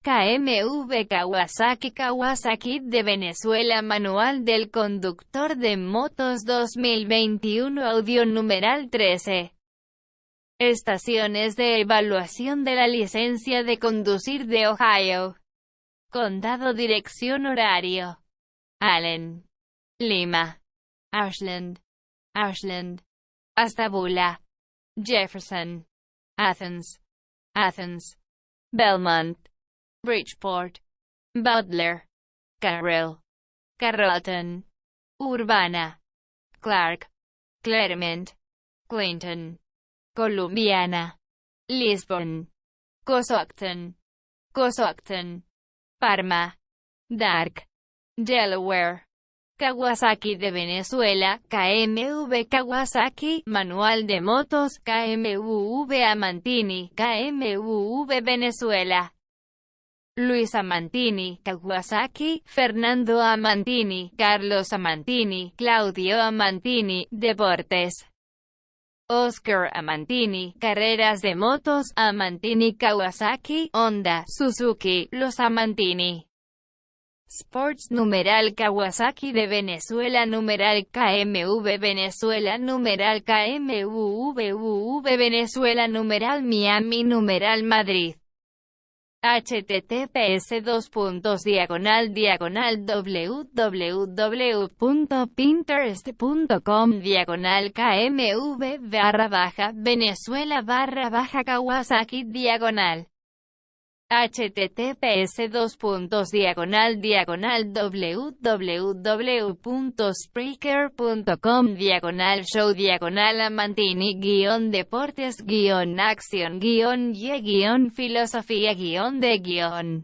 Kmv Kawasaki Kawasaki de Venezuela. Manual del Conductor de Motos 2021. Audio numeral 13. Estaciones de evaluación de la licencia de conducir de Ohio. Condado. Dirección. Horario. Allen. Lima. Ashland. Ashtabula. Jefferson. Athens. Belmont. Bridgeport. Butler. Carroll. Carrolton. Urbana. Clark. Claremont. Clinton. Columbiana. Lisbon. Coshocton. Parma. Dark. Delaware. Kawasaki de Venezuela. Kmv Kawasaki. Manual-de-motos. Kmv-amantini. Kmv-Venezuela. Luis-amantini, Kawasaki, Fernando-amantini, Carlos-amantini, claudio-amantini, deportes. Oscar-amantini, carreras-de-motos, amantini-Kawasaki, Honda, Suzuki, los amantini. Sports. Numeral Kawasaki de Venezuela. Numeral kmv-Venezuela. Numeral kmv-Venezuela. Numeral Miami. Numeral Madrid. https://www.pinterest.com/kmv-Venezuela/Kawasaki www.spreaker.com/show-amantini-deportes-acción-y-filosofía-de-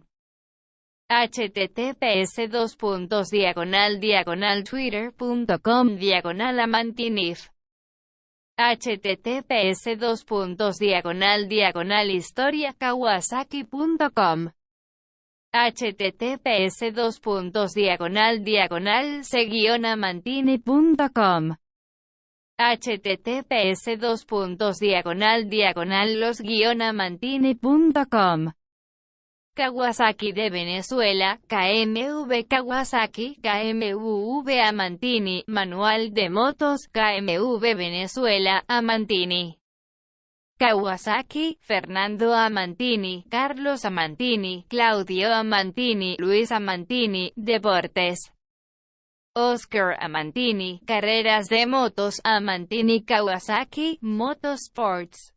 https://twitter.com/amantinif https://historiakawasaki.com https://se-amantini.com https://los-amantini.com Kawasaki de Venezuela. Kmv Kawasaki. Kmv-amantini. Manual-de-motos. Kmv-Venezuela. Amantini. Kawasaki, Fernando-amantini, Carlos-amantini, Claudio-amantini, Luis-amantini, deportes. Oscar-amantini, carreras-de-motos, amantini-Kawasaki, motorsports.